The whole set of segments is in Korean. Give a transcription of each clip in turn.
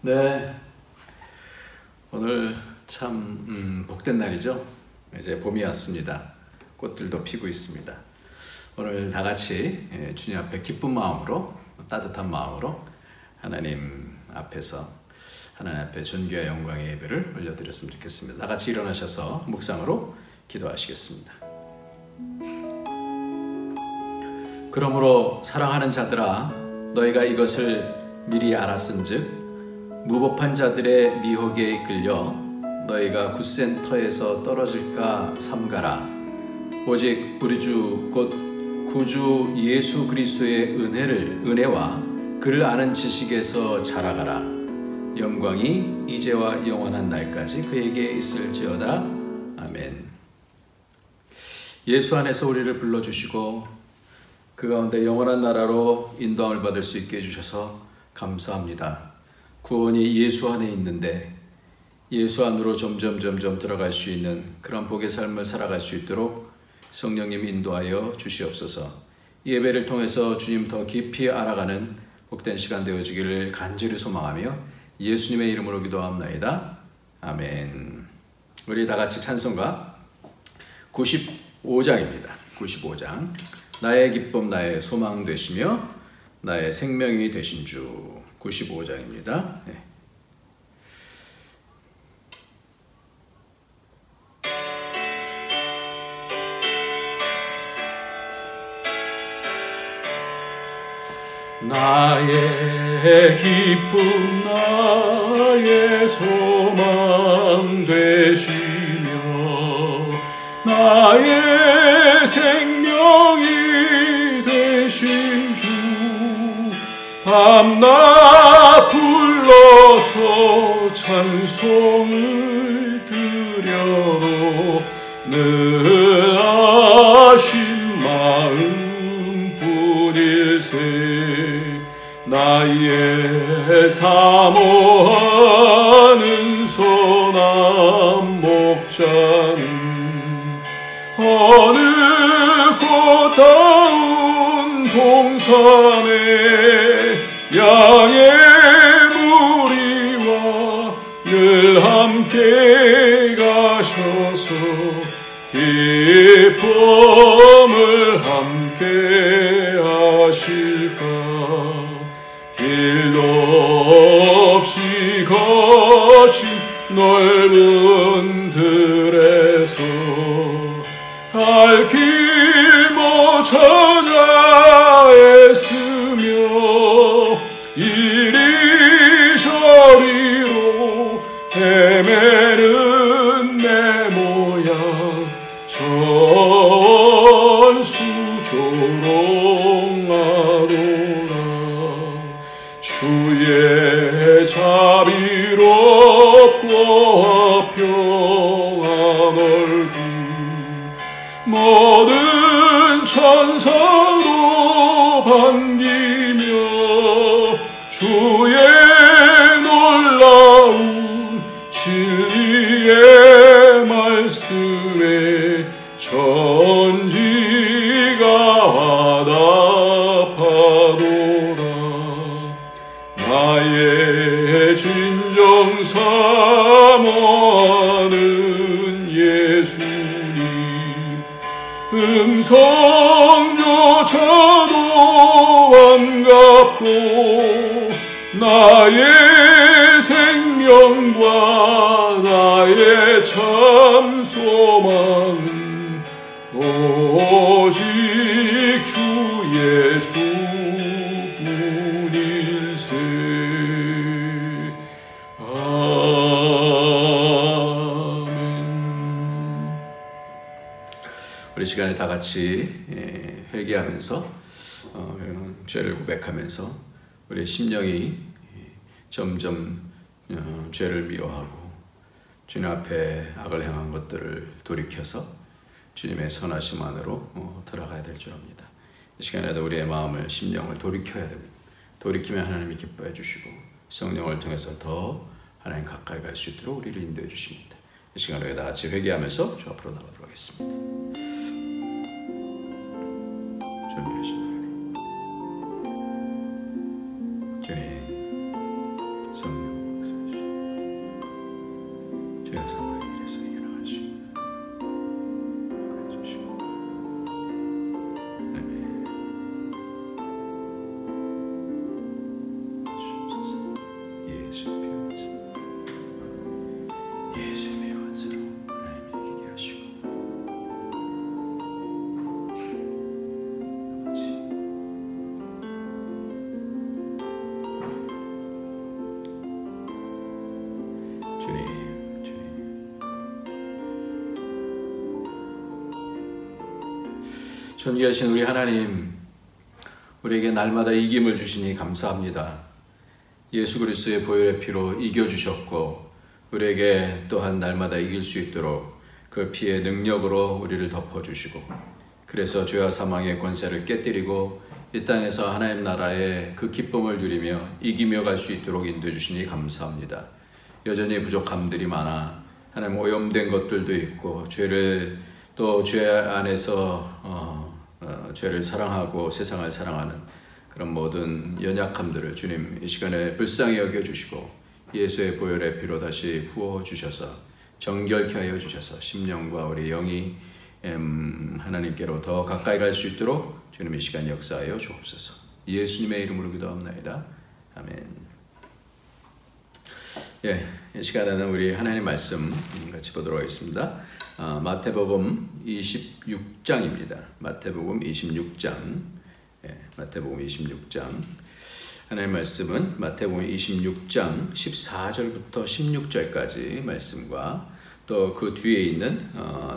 네, 오늘 참 복된 날이죠. 이제 봄이 왔습니다. 꽃들도 피고 있습니다. 오늘 다 같이 주님 앞에 기쁜 마음으로, 따뜻한 마음으로 하나님 앞에서 하나님 앞에 존귀와 영광의 예배를 올려드렸으면 좋겠습니다. 다 같이 일어나셔서 묵상으로 기도하시겠습니다. 그러므로 사랑하는 자들아, 너희가 이것을 미리 알았은즉 무법한 자들의 미혹에 이끌려 너희가 굳센 터에서 떨어질까 삼가라. 오직 우리 주 곧 구주 예수 그리스도의 은혜와 그를 아는 지식에서 자라가라. 영광이 이제와 영원한 날까지 그에게 있을지어다. 아멘. 예수 안에서 우리를 불러주시고 그 가운데 영원한 나라로 인도함을 받을 수 있게 해주셔서 감사합니다. 구원이 예수 안에 있는데 예수 안으로 점점 들어갈 수 있는 그런 복의 삶을 살아갈 수 있도록 성령님 인도하여 주시옵소서. 이 예배를 통해서 주님 더 깊이 알아가는 복된 시간 되어지기를 간절히 소망하며 예수님의 이름으로 기도합나이다. 아멘. 우리 다 같이 찬송가 95장입니다. 95장. 나의 기쁨 나의 소망 되시며 나의 생명이 되신 주. 95장입니다. 네. 나의 기쁨 나의 소망 되시며 나의 생명이 되신 주. 밤낮 불러서 찬송을 드려도 늘 아신 마음뿐일세. 나의 사모하는 선한 목자는 어느 꽃다운 동산에 양의 무리와 늘 함께 가셔서 기쁨을 함께 하실까. 길도 없이 거친 넓은 들에서 갈 길 못 찾아 애쓰며 이리 저리로 헤매는 내 모양 전수 조롱하노라. 주의 자비롭고 평안 얼굴 모든 천사도 반기며 주의 놀라운 진리의 말씀에 천지가 화답하도다. 나의 진정 사모하는 예수님 음성조차도 반갑고 나의 생명과 나의 참 소망은 오직 주 예수뿐일세. 아멘. 우리 시간에 다 같이 회개하면서 죄를 고백하면서 우리의 심령이 점점 죄를 미워하고 주님 앞에 악을 행한 것들을 돌이켜서 주님의 선하심 안으로 들어가야 될 줄 압니다. 이 시간에도 우리의 마음을 심령을 돌이켜야 됩니다. 돌이키면 하나님이 기뻐해 주시고 성령을 통해서 더 하나님 가까이 갈 수 있도록 우리를 인도해 주십니다. 이 시간에 다 같이 회개하면서 주 앞으로 나가도록 하겠습니다. 준비하시고 주님 성령 존귀하신 우리 하나님, 우리에게 날마다 이김을 주시니 감사합니다. 예수 그리스도의 보혈의 피로 이겨주셨고 우리에게 또한 날마다 이길 수 있도록 그 피의 능력으로 우리를 덮어주시고, 그래서 죄와 사망의 권세를 깨뜨리고 이 땅에서 하나님 나라의 그 기쁨을 누리며 이기며 갈 수 있도록 인도해 주시니 감사합니다. 여전히 부족함들이 많아 하나님 오염된 것들도 있고 죄를 또 죄 안에서 죄를 사랑하고 세상을 사랑하는 그런 모든 연약함들을 주님 이 시간에 불쌍히 여겨주시고 예수의 보혈의 피로 다시 부어주셔서 정결케 하여 주셔서 심령과 우리 영이 하나님께로 더 가까이 갈 수 있도록 주님 이 시간 역사하여 주옵소서. 예수님의 이름으로 기도합나이다. 아멘. 이 시간에는 우리 하나님 말씀 같이 보도록 하겠습니다. 마태복음 26장입니다. 마태복음 26장. 마태복음 26장. 하나님 말씀은 마태복음 26장 14절부터 16절까지 말씀과 또 그 뒤에 있는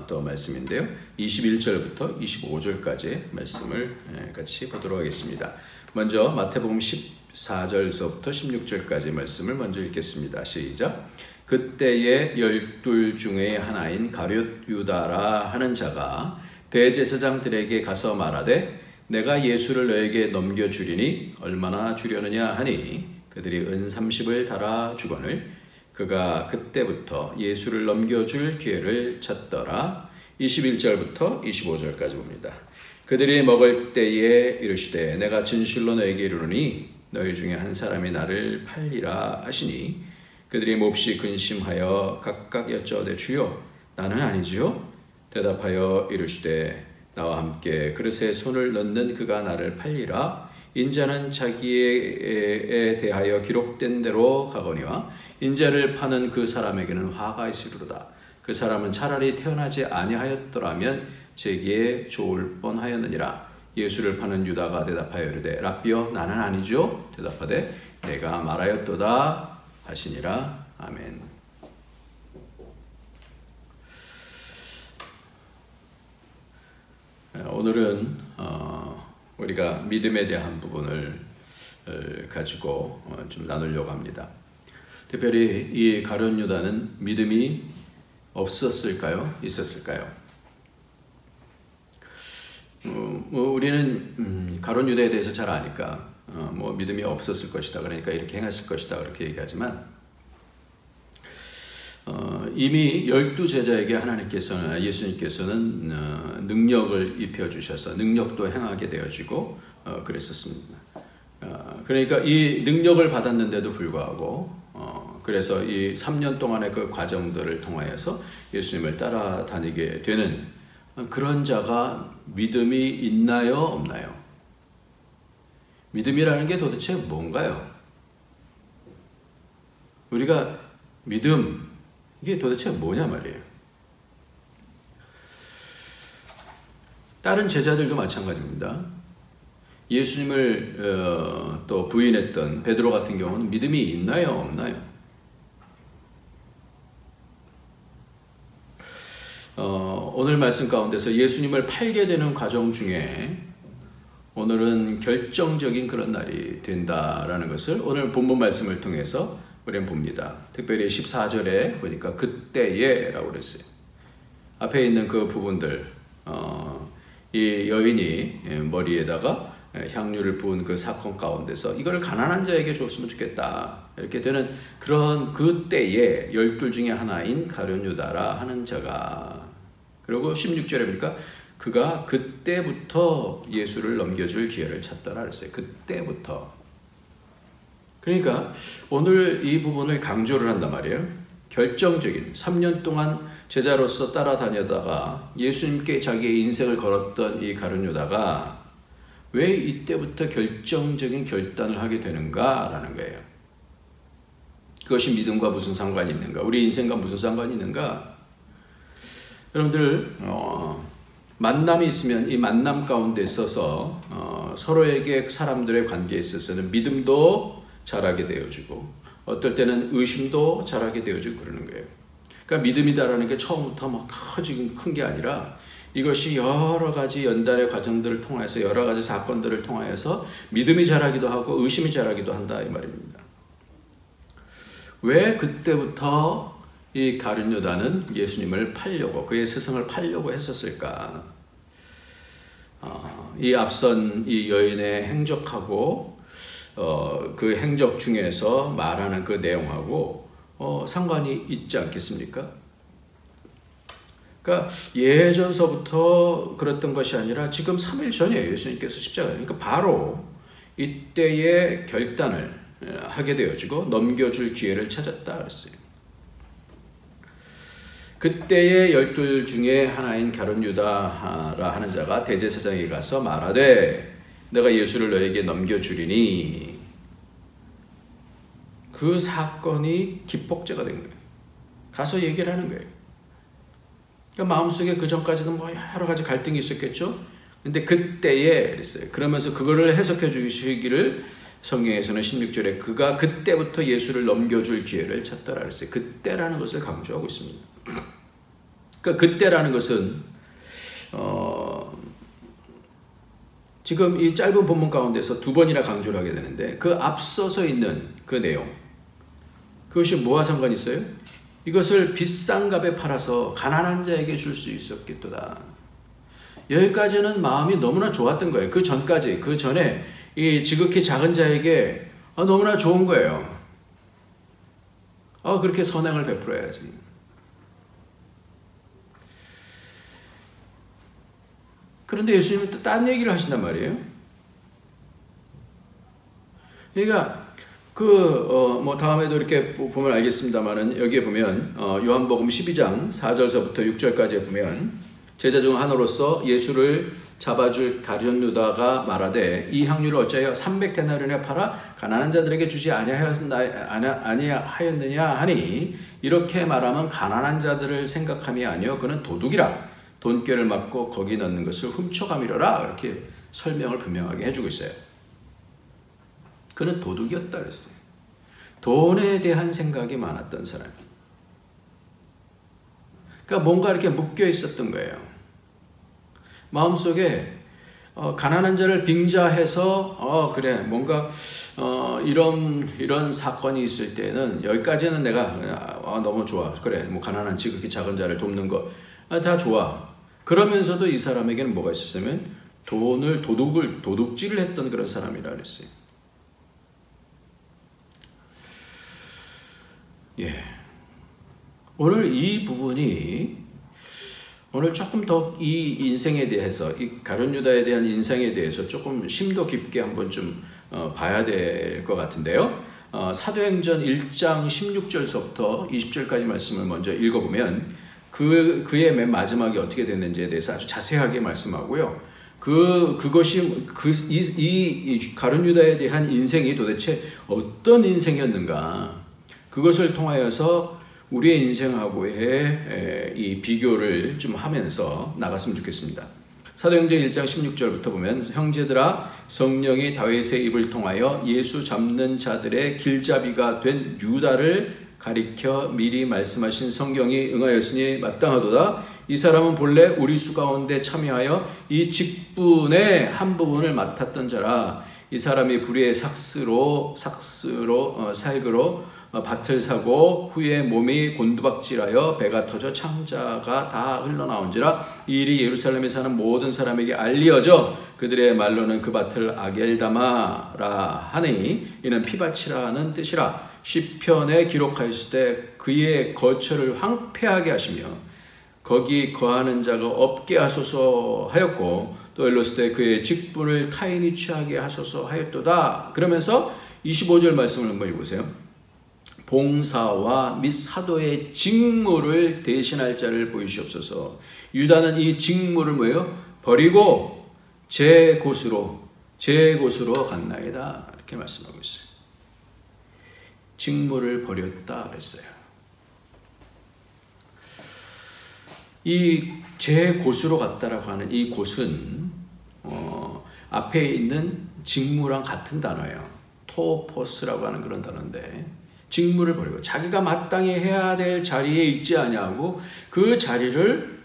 또 말씀인데요. 21절부터 25절까지 말씀을 같이 보도록 하겠습니다. 먼저 마태복음 14절서부터 16절까지 말씀을 먼저 읽겠습니다. 시작. 그때에 12 중에 하나인 가룟 유다라 하는 자가 대제사장들에게 가서 말하되 내가 예수를 너에게 넘겨주리니 얼마나 주려느냐 하니 그들이 은 30을 달아 주거늘 그가 그때부터 예수를 넘겨줄 기회를 찾더라. 21절부터 25절까지 봅니다. 그들이 먹을 때에 이르시되 내가 진실로 너에게 이르노니 너희 중에 한 사람이 나를 팔리라 하시니 그들이 몹시 근심하여 각각 여쭤되 주여 나는 아니지요? 대답하여 이르시되 나와 함께 그릇에 손을 넣는 그가 나를 팔리라. 인자는 자기에 대하여 기록된 대로 가거니와 인자를 파는 그 사람에게는 화가 있으리로다. 그 사람은 차라리 태어나지 아니하였더라면 제게 좋을 뻔하였느니라. 예수를 파는 유다가 대답하여 이르되 랍비여 나는 아니죠? 대답하되 내가 말하였도다 하시니라. 아멘. 오늘은 우리가 믿음에 대한 부분을 가지고 좀 나누려고 합니다. 특별히 이 가룟 유다는 믿음이 없었을까요? 있었을까요? 우리는 가룟 유다에 대해서 잘 아니까 믿음이 없었을 것이다. 그러니까 이렇게 행했을 것이다. 그렇게 얘기하지만 이미 12제자에게 하나님께서는 예수님께서는 능력을 입혀주셔서 능력도 행하게 되어지고 그랬었습니다. 그러니까 이 능력을 받았는데도 불구하고 그래서 이 3년 동안의 그 과정들을 통하여서 예수님을 따라다니게 되는 그런 자가 믿음이 있나요? 없나요? 믿음이라는 게 도대체 뭔가요? 우리가 믿음, 이게 도대체 뭐냐 말이에요. 다른 제자들도 마찬가지입니다. 예수님을 또 부인했던 베드로 같은 경우는 믿음이 있나요? 없나요? 오늘 말씀 가운데서 예수님을 팔게 되는 과정 중에 오늘은 결정적인 그런 날이 된다라는 것을 오늘 본문 말씀을 통해서 우리는 봅니다. 특별히 14절에 보니까 그때에 라고 그랬어요. 앞에 있는 그 부분들, 이 여인이 머리에다가 향유를 부은 그 사건 가운데서 이걸 가난한 자에게 줬으면 좋겠다 이렇게 되는 그런 그때에 12 중에 하나인 가룟 유다라 하는 자가, 그리고 16절에 보니까 그가 그때부터 예수를 넘겨줄 기회를 찾더라 그랬어요. 그때부터. 그러니까 오늘 이 부분을 강조를 한단 말이에요. 결정적인 3년 동안 제자로서 따라다니다가 예수님께 자기의 인생을 걸었던 이 가룟 유다가 왜 이때부터 결정적인 결단을 하게 되는가라는 거예요. 그것이 믿음과 무슨 상관이 있는가? 우리 인생과 무슨 상관이 있는가? 여러분들 만남이 있으면 이 만남 가운데 있어서 서로에게 사람들의 관계에 있어서는 믿음도 자라게 되어지고 어떨 때는 의심도 자라게 되어지고 그러는 거예요. 그러니까 믿음이다라는 게 처음부터 막 큰 게 아니라 이것이 여러 가지 연단의 과정들을 통해서 여러 가지 사건들을 통하여서 믿음이 자라기도 하고 의심이 자라기도 한다 이 말입니다. 왜 그때부터 이 가룟 유다는 예수님을 팔려고 그의 스승을 팔려고 했었을까? 이 앞선 이 여인의 행적하고 그 행적 중에서 말하는 그 내용하고 상관이 있지 않겠습니까? 그러니까 예전서부터 그랬던 것이 아니라 지금 3일 전이에요. 예수님께서 십자가에. 그러니까 바로 이때의 결단을 하게 되어지고 넘겨줄 기회를 찾았다 그랬어요. 그때의 12 중에 하나인 가룟 유다라 하는 자가 대제사장에 가서 말하되 내가 예수를 너에게 넘겨주리니 그 사건이 기폭제가 된 거예요. 가서 얘기를 하는 거예요. 그러니까 마음속에 그 전까지도 뭐 여러 가지 갈등이 있었겠죠. 근데 그때에 그랬어요. 그러면서 그거를 해석해 주시기를 성경에서는 16절에 그가 그때부터 예수를 넘겨줄 기회를 찾더라 그랬어요. 그때라는 것을 강조하고 있습니다. 그러니까 그때라는 것은 지금 이 짧은 본문 가운데서 두 번이나 강조를 하게 되는데 그 앞서서 있는 그 내용 그것이 뭐와 상관이 있어요? 이것을 비싼 값에 팔아서 가난한 자에게 줄 수 있었겠도다. 여기까지는 마음이 너무나 좋았던 거예요. 그 전까지 그 전에 이 지극히 작은 자에게 너무나 좋은 거예요. 그렇게 선행을 베풀어야지. 그런데 예수님은 또 딴 얘기를 하신단 말이에요. 그러니까 뭐 다음에도 이렇게 보면 알겠습니다만은 여기에 보면 요한복음 12장 4절서부터 6절까지에 보면 제자 중 하나로서 예수를 잡아줄 가룟 유다가 말하되 이 향유를 어찌하여 300데나리온에 팔아 가난한 자들에게 주지 아니하였느냐 하니 이렇게 말하면 가난한 자들을 생각함이 아니요 그는 도둑이라 돈꾀를 맞고 거기 넣는 것을 훔쳐가미려라 이렇게 설명을 분명하게 해주고 있어요. 그는 도둑이었다 그랬어요. 돈에 대한 생각이 많았던 사람이. 그러니까 뭔가 이렇게 묶여 있었던 거예요. 마음속에 가난한 자를 빙자해서 그래 뭔가 이런 사건이 있을 때는 여기까지는 내가 너무 좋아. 그래 뭐 가난한 지극히 작은 자를 돕는 거 다 좋아. 그러면서도 이 사람에게는 뭐가 있었냐면 도둑질을 했던 그런 사람이라 그랬어요. 예. 오늘 이 부분이 오늘 조금 더 이 인생에 대해서 이 가룟 유다에 대한 인생에 대해서 조금 심도 깊게 한번 좀 봐야 될 것 같은데요. 사도행전 1장 16절서부터 20절까지 말씀을 먼저 읽어보면 그의 맨 마지막이 어떻게 됐는지에 대해서 아주 자세하게 말씀하고요. 그것이 이 가룟 유다에 대한 인생이 도대체 어떤 인생이었는가? 그것을 통하여서 우리의 인생하고의 이 비교를 좀 하면서 나갔으면 좋겠습니다. 사도행전 1장 16절부터 보면 형제들아 성령이 다윗의 입을 통하여 예수 잡는 자들의 길잡이가 된 유다를 가리켜 미리 말씀하신 성경이 응하였으니 마땅하도다. 이 사람은 본래 우리 수 가운데 참여하여 이 직분의 한 부분을 맡았던 자라. 이 사람이 불의의 살그로 밭을 사고 후에 몸이 곤두박질하여 배가 터져 창자가 다 흘러나온지라. 이 일이 예루살렘에 사는 모든 사람에게 알리어져 그들의 말로는 그 밭을 아겔다마라 하니 이는 피밭이라 하는 뜻이라. 시편에 기록하였을 때 그의 거처를 황폐하게 하시며 거기 거하는 자가 없게 하소서 하였고 또 일렀을 때 그의 직분을 타인이 취하게 하소서 하였도다. 그러면서 25절 말씀을 한번 읽으세요. 봉사와 및 사도의 직무를 대신할 자를 보이시옵소서. 유다는 이 직무를 뭐예요? 버리고 제 곳으로 갔나이다. 이렇게 말씀하고 있어요. 직무를 버렸다 그랬어요. 이 제 곳으로 갔다라고 하는 이 곳은 앞에 있는 직무랑 같은 단어예요. 토포스라고 하는 그런 단어인데 직무를 버리고 자기가 마땅히 해야 될 자리에 있지 아니하고 그 자리를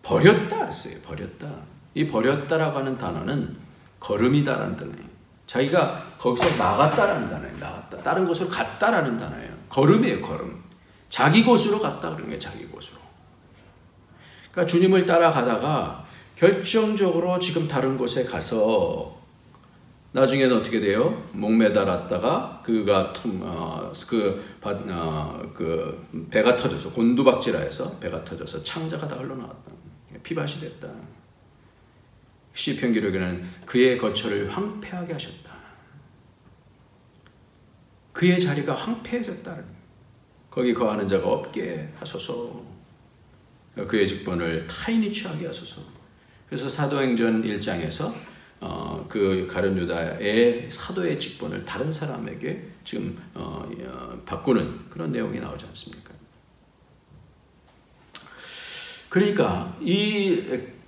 버렸다 그랬어요. 버렸다. 이 버렸다라고 하는 단어는 걸음이다라는 단어예요. 자기가 거기서 나갔다라는 단어예요. 나갔다. 다른 곳으로 갔다라는 단어예요. 걸음이에요. 걸음. 자기 곳으로 갔다 그런 게 자기 곳으로. 그러니까 주님을 따라가다가 결정적으로 지금 다른 곳에 가서 나중에는 어떻게 돼요? 목매달았다가 그가 배가 터져서 곤두박질하여서 배가 터져서 창자가 다 흘러나왔다. 피밭이 됐다. 시편 기록에는 그의 거처를 황폐하게 하셨다. 그의 자리가 황폐해졌다. 거기 거하는 자가 없게 하소서. 그의 직분을 타인이 취하게 하소서. 그래서 사도행전 1장에서 그 가룟 유다의 사도의 직분을 다른 사람에게 지금 바꾸는 그런 내용이 나오지 않습니까? 그러니까 이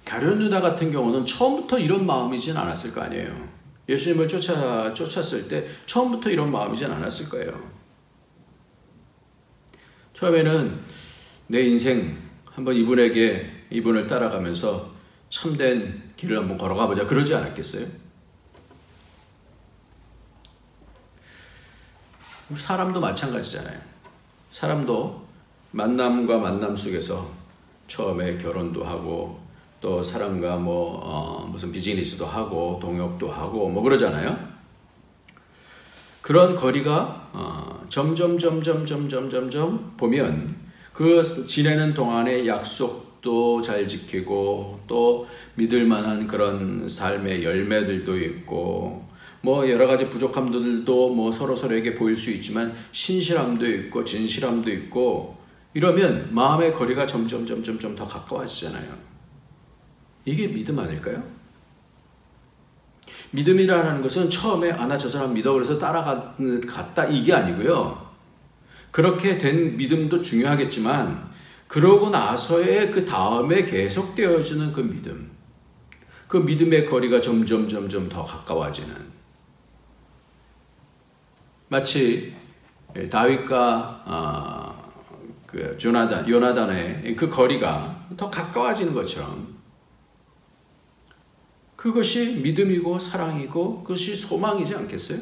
가룟 유다 같은 경우는 처음부터 이런 마음이진 않았을 거 아니에요. 예수님을 쫓았을 때 처음부터 이런 마음이진 않았을 거예요. 처음에는 내 인생 한번 이분을 따라가면서 참된 길을 한번 걸어가 보자 그러지 않았겠어요? 사람도 마찬가지잖아요. 사람도 만남과 만남 속에서 처음에 결혼도 하고 또 사람과 무슨 비즈니스도 하고 동역도 하고 그러잖아요. 그런 거리가 점점 보면 그 지내는 동안에 약속도 잘 지키고 또 믿을 만한 그런 삶의 열매들도 있고 여러 가지 부족함들도 서로에게 보일 수 있지만 신실함도 있고 진실함도 있고 이러면 마음의 거리가 점점 더 가까워지잖아요. 이게 믿음 아닐까요? 믿음이라는 것은 처음에 나 저 사람 믿어 그래서 따라갔다 이게 아니고요. 그렇게 된 믿음도 중요하겠지만 그러고 나서의 그 다음에 계속되어지는 그 믿음, 그 믿음의 거리가 점점 더 가까워지는, 마치 다윗과 요나단의 그 거리가 더 가까워지는 것처럼 그것이 믿음이고 사랑이고 그것이 소망이지 않겠어요?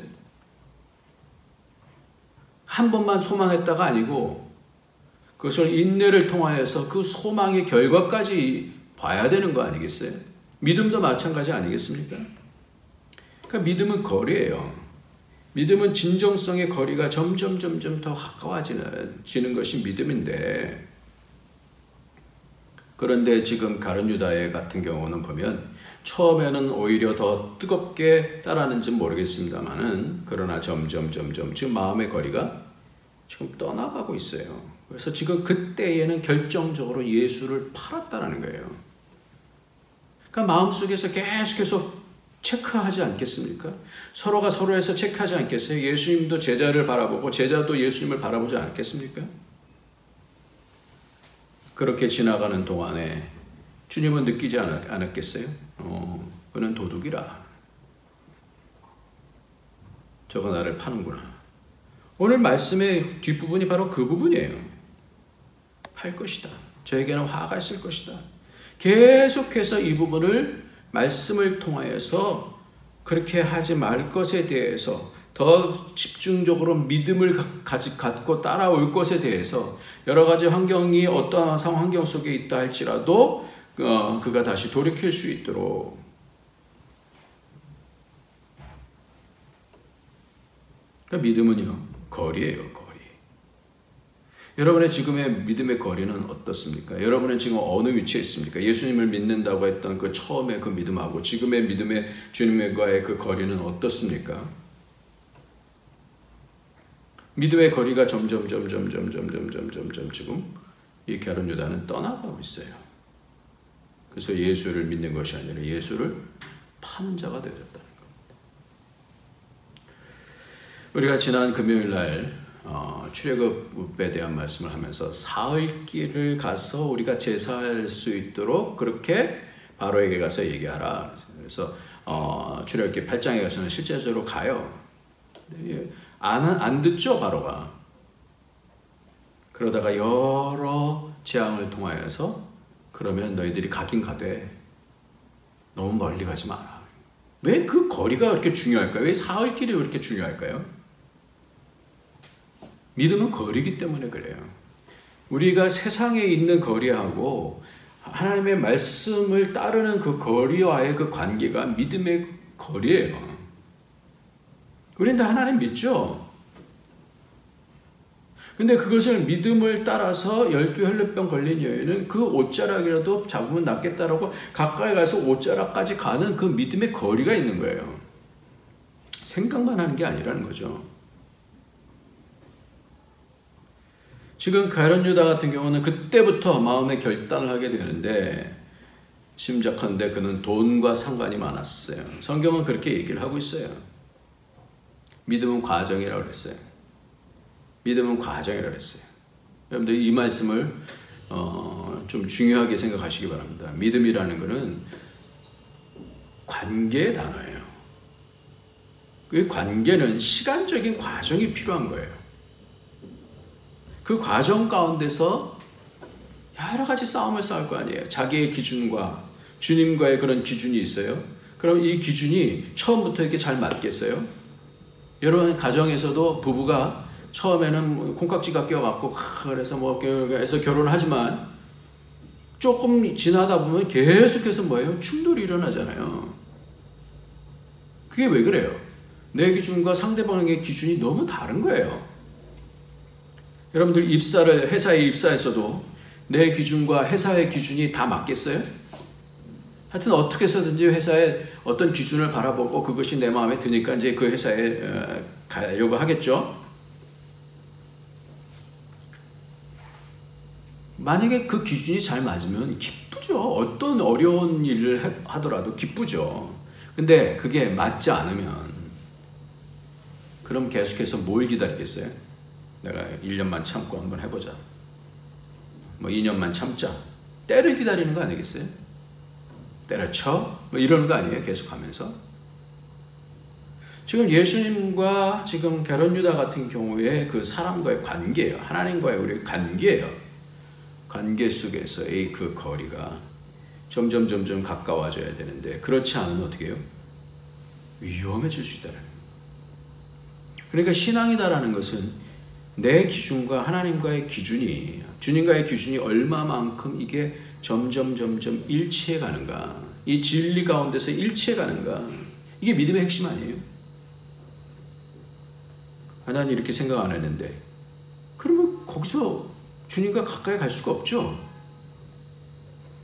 한 번만 소망했다가 아니고 그것을 인내를 통하여서 그 소망의 결과까지 봐야 되는 거 아니겠어요? 믿음도 마찬가지 아니겠습니까? 그러니까 믿음은 거리예요. 믿음은 진정성의 거리가 점점 더 가까워지는 것이 믿음인데, 그런데 지금 가룟 유다의 같은 경우는 보면 처음에는 오히려 더 뜨겁게 따랐는지 모르겠습니다만은 그러나 점점 지금 마음의 거리가 지금 떠나가고 있어요. 그래서 지금 그때에는 결정적으로 예수를 팔았다는 거예요. 그러니까 마음속에서 계속해서 체크하지 않겠습니까? 서로가 서로에서 체크하지 않겠어요? 예수님도 제자를 바라보고 제자도 예수님을 바라보지 않겠습니까? 그렇게 지나가는 동안에 주님은 느끼지 않았겠어요? 그는 도둑이라. 저거 나를 파는구나. 오늘 말씀의 뒷부분이 바로 그 부분이에요. 팔 것이다. 저에게는 화가 있을 것이다. 계속해서 이 부분을 말씀을 통하여서 그렇게 하지 말 것에 대해서 더 집중적으로 믿음을 갖고 따라올 것에 대해서 여러 가지 환경이 어떠한 환경 속에 있다 할지라도 그가 다시 돌이킬 수 있도록 그러니까 믿음은요 거리예요. 거리. 여러분의 지금의 믿음의 거리는 어떻습니까? 여러분은 지금 어느 위치에 있습니까? 예수님을 믿는다고 했던 그 처음의 그 믿음하고 지금의 믿음의 주님과의 그 거리는 어떻습니까? 믿음의 거리가 점점 지금 이 가룟 유다는 떠나가고 있어요. 그래서 예수를 믿는 것이 아니라 예수를 파는 자가 되었다는 겁니다. 우리가 지난 금요일 날 출애굽에 대한 말씀을 하면서 사흘 길을 가서 우리가 제사할 수 있도록 그렇게 바로에게 가서 얘기하라. 그래서 출애굽기 8장에 가서는 실제적으로 가요. 안 듣죠 바로가. 그러다가 여러 재앙을 통하여서 그러면 너희들이 가긴 가되 너무 멀리 가지 마라. 왜 그 거리가 그렇게 중요할까요? 왜 사흘길이 그렇게 중요할까요? 믿음은 거리이기 때문에 그래요. 우리가 세상에 있는 거리하고 하나님의 말씀을 따르는 그 거리와의 그 관계가 믿음의 거리예요. 우리는 다 하나님 믿죠? 근데 그것을 믿음을 따라서 12혈루병 걸린 여인은 그 옷자락이라도 잡으면 낫겠다라고 가까이 가서 옷자락까지 가는 그 믿음의 거리가 있는 거예요. 생각만 하는 게 아니라는 거죠. 지금 가룟 유다 같은 경우는 그때부터 마음의 결단을 하게 되는데 심작한데 그는 돈과 상관이 많았어요. 성경은 그렇게 얘기를 하고 있어요. 믿음은 과정이라고 그랬어요. 믿음은 과정이라고 그랬어요. 여러분들 이 말씀을 좀 중요하게 생각하시기 바랍니다. 믿음이라는 것은 관계의 단어예요. 그 관계는 시간적인 과정이 필요한 거예요. 그 과정 가운데서 여러 가지 싸움을 싸울 거 아니에요. 자기의 기준과 주님과의 그런 기준이 있어요. 그럼 이 기준이 처음부터 이렇게 잘 맞겠어요? 여러분 가정에서도 부부가 처음에는 콩깍지가 껴갖고 그래서 해서 결혼하지만 조금 지나다 보면 계속해서 뭐예요? 충돌이 일어나잖아요. 그게 왜 그래요? 내 기준과 상대방의 기준이 너무 다른 거예요. 여러분들 회사에 입사했어도 내 기준과 회사의 기준이 다 맞겠어요? 하여튼 어떻게 해서든지 회사의 어떤 기준을 바라보고 그것이 내 마음에 드니까 이제 그 회사에 가려고 하겠죠? 만약에 그 기준이 잘 맞으면 기쁘죠. 어떤 어려운 일을 하더라도 기쁘죠. 근데 그게 맞지 않으면 그럼 계속해서 뭘 기다리겠어요? 내가 1년만 참고 한번 해보자. 2년만 참자. 때를 기다리는 거 아니겠어요? 때려쳐? 이러는 거 아니에요? 계속하면서. 지금 예수님과 지금 가룟 유다 같은 경우에 그 사람과의 관계예요. 하나님과의 우리 관계예요. 관계 속에서의 그 거리가 점점 가까워져야 되는데 그렇지 않으면 어떻게 해요? 위험해질 수 있다는 거예요. 그러니까 신앙이다라는 것은 내 기준과 하나님과의 기준이 주님과의 기준이 얼마만큼 이게 점점 일치해 가는가, 이 진리 가운데서 일치해 가는가, 이게 믿음의 핵심 아니에요? 난 이렇게 생각 안 했는데 그러면 거기서 주님과 가까이 갈 수가 없죠.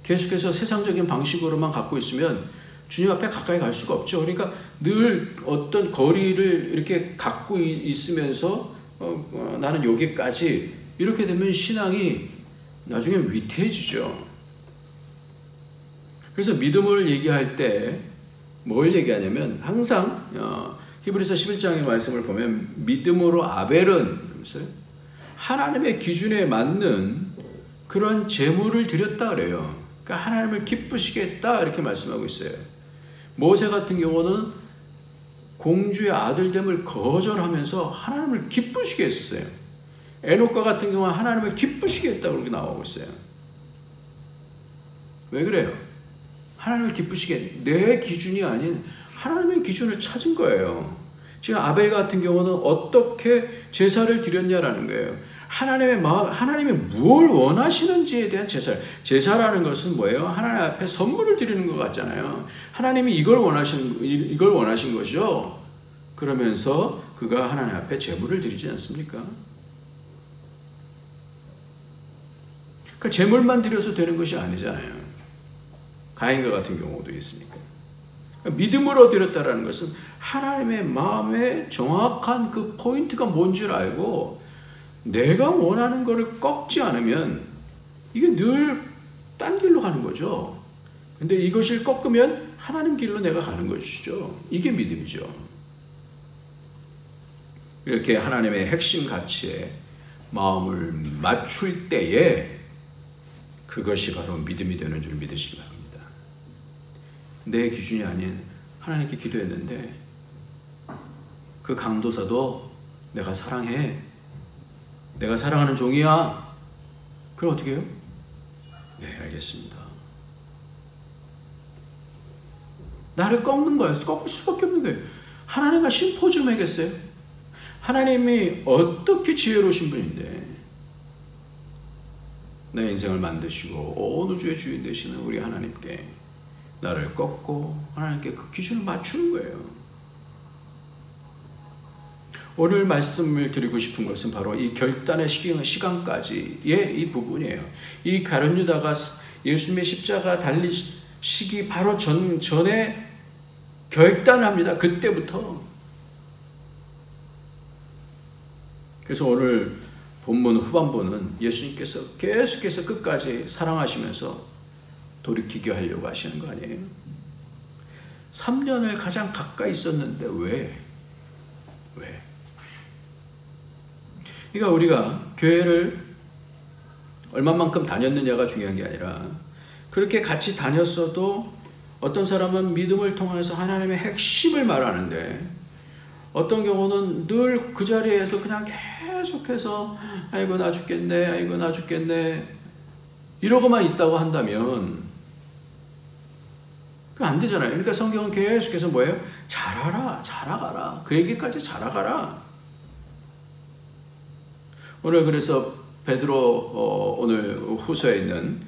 계속해서 세상적인 방식으로만 갖고 있으면 주님 앞에 가까이 갈 수가 없죠. 그러니까 늘 어떤 거리를 이렇게 갖고 있으면서 나는 여기까지 이렇게 되면 신앙이 나중에 위태해지죠. 그래서 믿음을 얘기할 때 뭘 얘기하냐면 항상 히브리서 11장의 말씀을 보면 믿음으로 아벨은 하나님의 기준에 맞는 그런 제물을 드렸다 그래요. 그러니까 하나님을 기쁘시게 했다 이렇게 말씀하고 있어요. 모세 같은 경우는 공주의 아들됨을 거절하면서 하나님을 기쁘시게 했어요. 에녹과 같은 경우는 하나님을 기쁘시게 했다고 그렇게 나오고 있어요. 왜 그래요? 하나님을 기쁘시게 내 기준이 아닌 하나님의 기준을 찾은 거예요. 지금 아벨 같은 경우는 어떻게 제사를 드렸냐라는 거예요. 하나님의 마음, 하나님이 뭘 원하시는지에 대한 제사라는 것은 뭐예요? 하나님 앞에 선물을 드리는 것 같잖아요. 하나님이 이걸 원하신 거죠. 그러면서 그가 하나님 앞에 제물을 드리지 않습니까? 그러니까 제물만 드려서 되는 것이 아니잖아요. 가인과 같은 경우도 있으니까. 그러니까 믿음으로 드렸다라는 것은 하나님의 마음에 정확한 그 포인트가 뭔지를 알고 내가 원하는 것을 꺾지 않으면 이게 늘 딴 길로 가는 거죠. 근데 이것을 꺾으면 하나님 길로 내가 가는 것이죠. 이게 믿음이죠. 이렇게 하나님의 핵심 가치에 마음을 맞출 때에 그것이 바로 믿음이 되는 줄 믿으시기 바랍니다. 내 기준이 아닌 하나님께 기도했는데 그 강도사도 내가 사랑해. 내가 사랑하는 종이야. 그럼 어떻게 해요? 네, 알겠습니다. 나를 꺾는 거예요. 꺾을 수밖에 없는 거예요. 하나님과 심포지움 하겠어요? 하나님이 어떻게 지혜로우신 분인데 내 인생을 만드시고 어느 주의 주인 되시는 우리 하나님께 나를 꺾고 하나님께 그 기준을 맞추는 거예요. 오늘 말씀을 드리고 싶은 것은 바로 이 결단의 시간까지의 이 부분이에요. 이 가룟 유다가 예수님의 십자가 달리시기 바로 전에 결단을 합니다. 그때부터. 그래서 오늘 본문 후반부는 예수님께서 계속해서 끝까지 사랑하시면서 돌이키게 하려고 하시는 거 아니에요? 3년을 가장 가까이 있었는데 왜? 그러니까 우리가 교회를 얼마만큼 다녔느냐가 중요한 게 아니라 그렇게 같이 다녔어도 어떤 사람은 믿음을 통해서 하나님의 핵심을 말하는데 어떤 경우는 늘 그 자리에서 그냥 계속해서 아이고 나 죽겠네, 아이고 나 죽겠네 이러고만 있다고 한다면 그거 안 되잖아요. 그러니까 성경은 계속해서 뭐예요? 자라라, 자라가라. 그 얘기까지 자라가라. 오늘 그래서 베드로 오늘 후서에 있는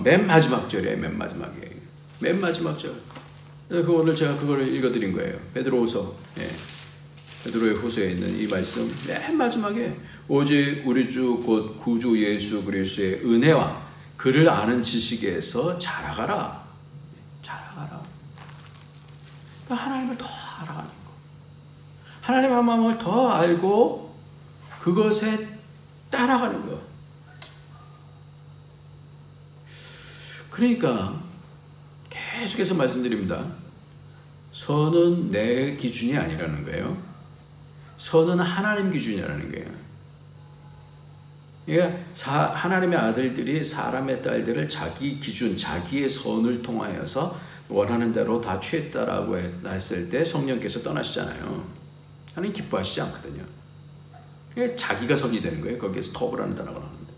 맨 마지막 절이에요. 맨 마지막 절. 그래서 오늘 제가 그거를 읽어드린 거예요. 베드로후서. 베드로의 후서에 있는 이 말씀 맨 마지막에 오직 우리 주 곧 구주 예수 그리스도의 은혜와 그를 아는 지식에서 자라가라. 그러니까 하나님을 더 알아가는 거. 하나님의 마음을 더 알고 그것에 따라가는 거. 그러니까 계속해서 말씀드립니다. 선은 내 기준이 아니라는 거예요. 선은 하나님 기준이라는 거예요. 그러니까 하나님의 아들들이 사람의 딸들을 자기 기준, 자기의 선을 통하여서 원하는 대로 다 취했다라고 했을 때 성령께서 떠나시잖아요. 하나님 기뻐하시지 않거든요. 자기가 선이 되는 거예요. 거기에서 터부라는 단어가 나오는데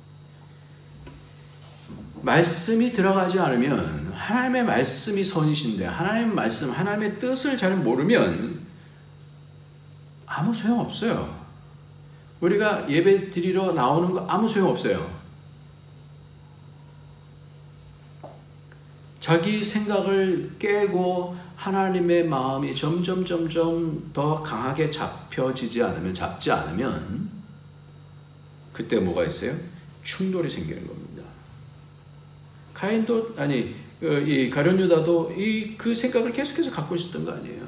말씀이 들어가지 않으면 하나님의 말씀이 선이신데 하나님의 말씀, 하나님의 뜻을 잘 모르면 아무 소용없어요. 우리가 예배 드리러 나오는 거 아무 소용없어요. 자기 생각을 깨고 하나님의 마음이 점점 더 강하게 잡지 않으면 그때 뭐가 있어요? 충돌이 생기는 겁니다. 가인도 이 가룟 유다도 그 생각을 계속해서 갖고 있었던 거 아니에요.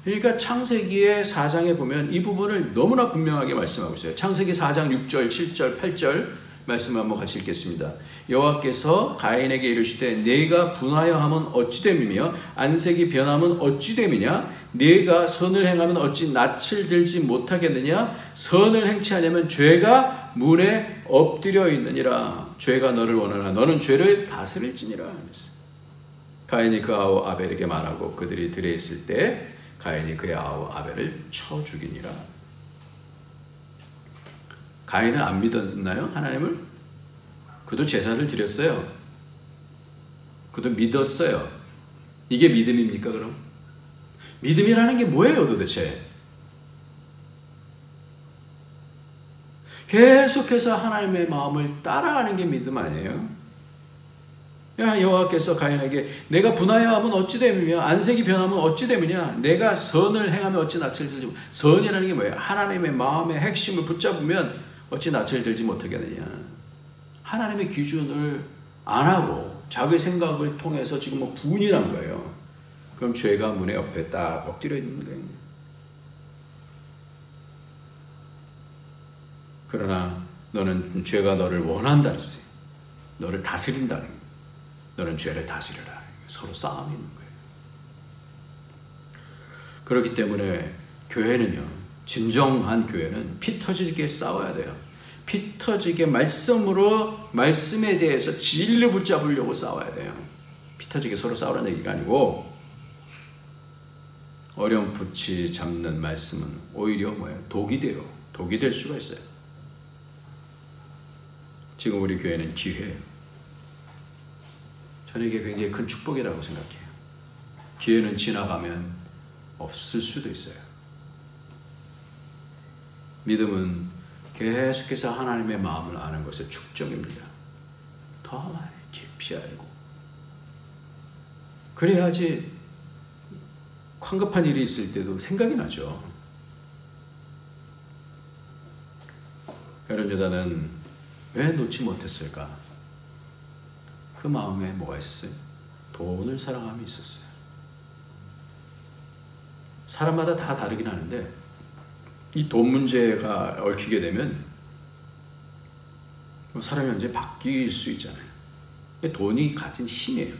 그러니까 창세기의 4장에 보면 이 부분을 너무나 분명하게 말씀하고 있어요. 창세기 4장 6절, 7절, 8절 말씀 한번 같이 읽겠습니다. 여호와께서 가인에게 이르시되 네가 분하여 함은 어찌 됨이며 안색이 변함은 어찌 됨이냐 네가 선을 행하면 어찌 낯을 들지 못하겠느냐 선을 행치 않으면 죄가 문에 엎드려 있느니라. 죄가 너를 원하나 너는 죄를 다스릴지니라. 가인이 그 아우 아벨에게 말하고 그들이 들에 있을 때 가인이 그의 아우 아벨을 쳐 죽이니라. 가인은 안 믿었나요? 하나님을? 그도 제사를 드렸어요. 그도 믿었어요. 이게 믿음입니까 그럼? 믿음이라는 게 뭐예요 도대체? 계속해서 하나님의 마음을 따라가는 게 믿음 아니에요? 여호와께서 가인에게 내가 분하여 하면 어찌 됨이며 안색이 변하면 어찌 됨이냐 내가 선을 행하면 어찌 낯을 들지 선이라는 게 뭐예요? 하나님의 마음의 핵심을 붙잡으면 어찌 낯을 들지 못하겠느냐. 하나님의 기준을 안 하고 자기 생각을 통해서 지금 뭐 분이란 거예요. 그럼 죄가 문의 옆에 딱 엎드려 있는 거예요. 그러나 너는 죄가 너를 원한다 했어요. 너를 다스린다는 거예요. 너는 죄를 다스려라. 서로 싸움이 있는 거예요. 그렇기 때문에 교회는요. 진정한 교회는 피 터지게 싸워야 돼요. 피 터지게 말씀에 대해서 진리를 붙잡으려고 싸워야 돼요. 피 터지게 서로 싸우라는 얘기가 아니고 어렴풋이 잡는 말씀은 오히려 뭐예요? 독이 될 수가 있어요. 지금 우리 교회는 기회예요. 저는 이게 굉장히 큰 축복이라고 생각해요. 기회는 지나가면 없을 수도 있어요. 믿음은 계속해서 하나님의 마음을 아는 것의 축적입니다. 더 많이 깊이 알고 그래야지 황급한 일이 있을 때도 생각이 나죠. 여러분, 유다는 왜 놓지 못했을까? 그 마음에 뭐가 있었어요? 돈을 사랑함이 있었어요. 사람마다 다 다르긴 하는데 이 돈 문제가 얽히게 되면 사람이 완전히 바뀔 수 있잖아요. 돈이 가진 힘이에요.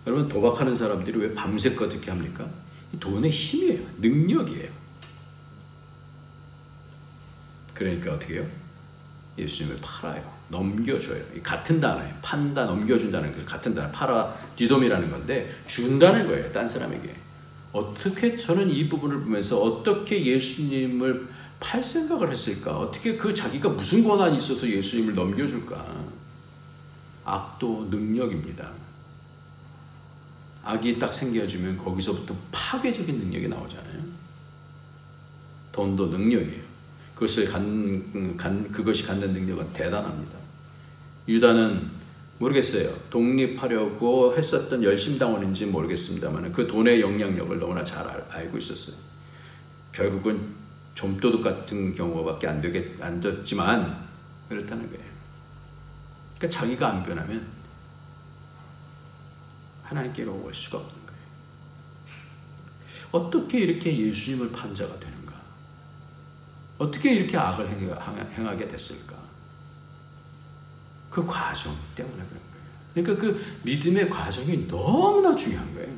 여러분, 도박하는 사람들이 왜 밤새껏 이렇게 합니까? 이 돈의 힘이에요. 능력이에요. 그러니까 어떻게 해요? 예수님을 팔아요. 넘겨줘요. 같은 단어예요. 판다, 넘겨준다는 게 같은 단어. 팔아, 디돔이라는 건데 준다는 거예요. 딴 사람에게. 어떻게 저는 이 부분을 보면서 어떻게 예수님을 팔 생각을 했을까? 어떻게 그 자기가 무슨 권한이 있어서 예수님을 넘겨줄까? 악도 능력입니다. 악이 딱 생겨지면 거기서부터 파괴적인 능력이 나오잖아요. 돈도 능력이에요. 그것이 갖는 능력은 대단합니다. 유다는 모르겠어요. 독립하려고 했었던 열심당원인지 모르겠습니다만 그 돈의 영향력을 너무나 잘 알고 있었어요. 결국은 좀도둑 같은 경우밖에 안 됐지만 그렇다는 거예요. 그러니까 자기가 안 변하면 하나님께로 올 수가 없는 거예요. 어떻게 이렇게 예수님을 판 자가 되는가? 어떻게 이렇게 악을 행하게 됐을까? 그 과정 때문에 그런 거예요. 그러니까 그 믿음의 과정이 너무나 중요한 거예요.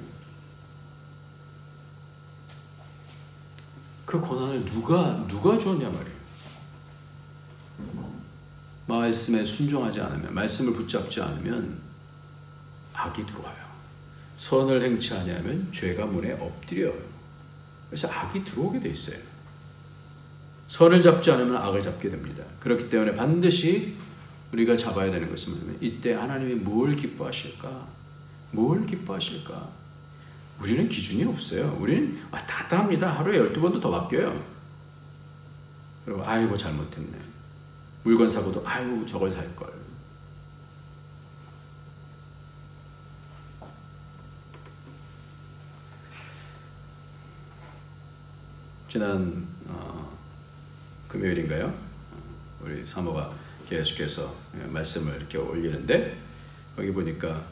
그 고난을 누가 주었냐 말이에요. 말씀에 순종하지 않으면, 말씀을 붙잡지 않으면 악이 들어와요. 선을 행치 아니하면 죄가 문에 엎드려요. 그래서 악이 들어오게 돼 있어요. 선을 잡지 않으면 악을 잡게 됩니다. 그렇기 때문에 반드시 우리가 잡아야 되는 것은 뭐냐면 이때 하나님이 뭘 기뻐하실까? 뭘 기뻐하실까? 우리는 기준이 없어요. 우리는 왔다 갔다 합니다. 하루에 12번도 더 바뀌어요. 그리고 아이고 잘못했네. 물건 사고도 아이고 저걸 살걸. 지난 금요일인가요? 우리 사모가 계속해서 말씀을 이렇게 올리는데 거기 보니까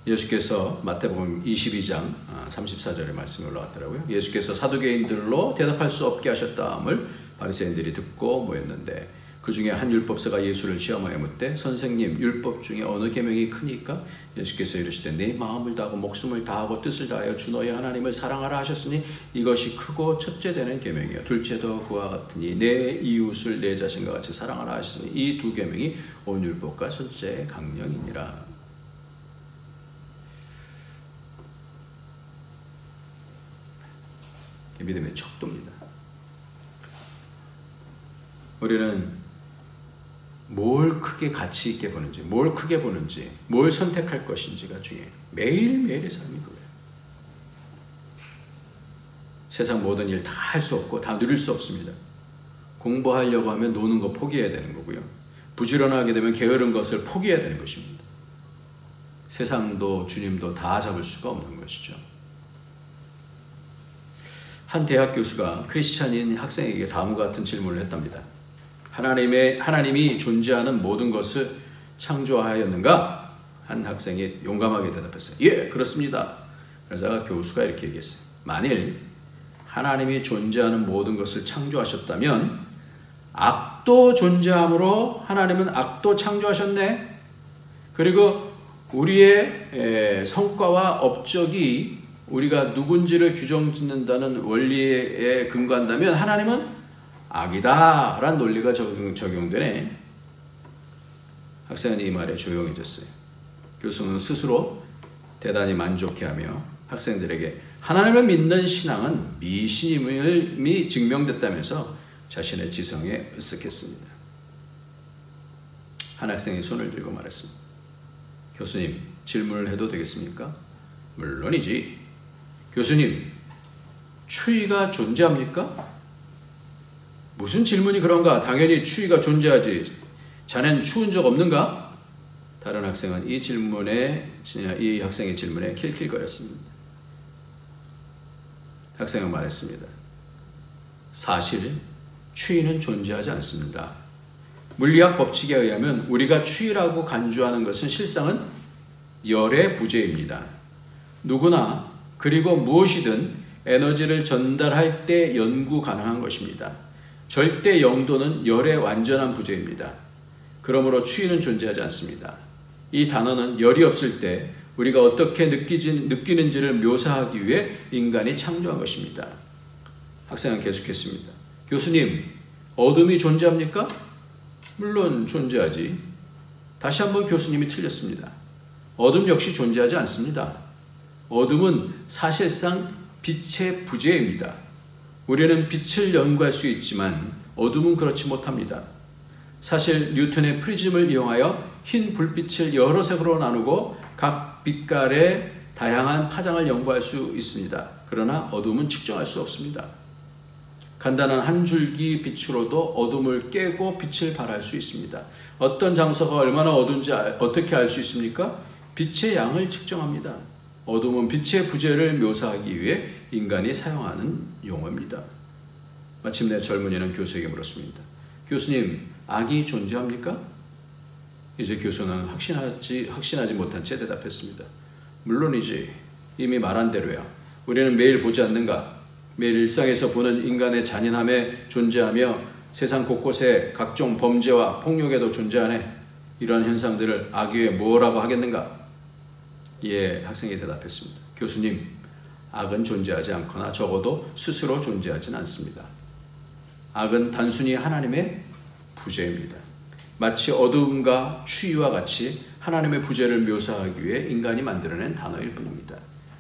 예수께서 마태복음 22장 34절의 말씀이 올라왔더라고요. 예수께서 사두개인들로 대답할 수 없게 하셨다함을 바리새인들이 듣고 모였는데 그 중에 한 율법사가 예수를 시험하여 묻되 선생님 율법 중에 어느 계명이 크니까? 예수께서 이르시되 내 마음을 다하고 목숨을 다하고 뜻을 다하여 주 너희 하나님을 사랑하라 하셨으니 이것이 크고 첫째 되는 계명이요 둘째도 그와 같으니 내 이웃을 내 자신과 같이 사랑하라 하셨으니 이 두 계명이 온 율법과 첫째 강령이니라. 믿음의 척도입니다. 우리는 뭘 크게 가치 있게 보는지, 뭘 크게 보는지, 뭘 선택할 것인지가 중요해요. 매일매일의 삶이 그거예요. 세상 모든 일 다 할 수 없고 다 누릴 수 없습니다. 공부하려고 하면 노는 거 포기해야 되는 거고요. 부지런하게 되면 게으른 것을 포기해야 되는 것입니다. 세상도 주님도 다 잡을 수가 없는 것이죠. 한 대학 교수가 크리스찬인 학생에게 다음과 같은 질문을 했답니다. 하나님이 존재하는 모든 것을 창조하였는가? 한 학생이 용감하게 대답했어요. 예, 그렇습니다. 그러자 교수가 이렇게 얘기했어요. 만일 하나님이 존재하는 모든 것을 창조하셨다면 악도 존재하므로 하나님은 악도 창조하셨네. 그리고 우리의 성과와 업적이 우리가 누군지를 규정짓는다는 원리에 근거한다면 하나님은 악이다 라는 논리가 적용되네. 학생은 이 말에 조용해졌어요. 교수는 스스로 대단히 만족해하며 학생들에게 하나님을 믿는 신앙은 미신임이 증명됐다면서 자신의 지성에 으쓱했습니다. 한 학생이 손을 들고 말했습니다. 교수님, 질문을 해도 되겠습니까? 물론이지. 교수님, 추위가 존재합니까? 무슨 질문이 그런가? 당연히 추위가 존재하지. 자넨 추운 적 없는가? 다른 학생은 이 학생의 질문에 킬킬거렸습니다. 학생은 말했습니다. 사실 추위는 존재하지 않습니다. 물리학 법칙에 의하면 우리가 추위라고 간주하는 것은 실상은 열의 부재입니다. 누구나 그리고 무엇이든 에너지를 전달할 때 연구 가능한 것입니다. 절대 영도는 열의 완전한 부재입니다. 그러므로 추위는 존재하지 않습니다. 이 단어는 열이 없을 때 우리가 어떻게 느끼는지를 묘사하기 위해 인간이 창조한 것입니다. 학생은 계속했습니다. 교수님, 어둠이 존재합니까? 물론 존재하지. 다시 한번 교수님이 틀렸습니다. 어둠 역시 존재하지 않습니다. 어둠은 사실상 빛의 부재입니다. 우리는 빛을 연구할 수 있지만 어둠은 그렇지 못합니다. 사실 뉴턴의 프리즘을 이용하여 흰 불빛을 여러 색으로 나누고 각 빛깔의 다양한 파장을 연구할 수 있습니다. 그러나 어둠은 측정할 수 없습니다. 간단한 한 줄기 빛으로도 어둠을 깨고 빛을 발할 수 있습니다. 어떤 장소가 얼마나 어두운지 어떻게 알 수 있습니까? 빛의 양을 측정합니다. 어둠은 빛의 부재를 묘사하기 위해 인간이 사용하는 용어입니다. 마침내 젊은이는 교수에게 물었습니다. 교수님, 악이 존재합니까? 이제 교수는 확신하지 못한 채 대답했습니다. 물론이지. 이미 말한 대로야. 우리는 매일 보지 않는가? 매일 일상에서 보는 인간의 잔인함에 존재하며 세상 곳곳에 각종 범죄와 폭력에도 존재하네. 이러한 현상들을 악에 뭐라고 하겠는가? 이에 학생이 대답했습니다. 교수님, 악은 존재하지 않거나 적어도 스스로 존재하지는 않습니다. 악은 단순히 하나님의 부재입니다. 마치 어두움과 추위와 같이 하나님의 부재를 묘사하기 위해 인간이 만들어낸 단어일 뿐입니다.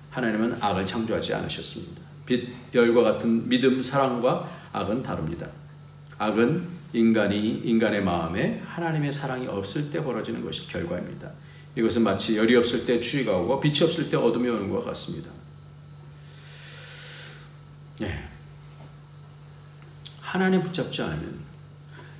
하나님은 악을 창조하지 않으셨습니다. 빛, 열과 같은 믿음, 사랑과 악은 다릅니다. 악은 인간의 마음에 하나님의 사랑이 없을 때 벌어지는 것이 결과입니다. 이것은 마치 열이 없을 때 추위가 오고 빛이 없을 때 어둠이 오는 것과 같습니다. 네. 하나님 붙잡지 않으면,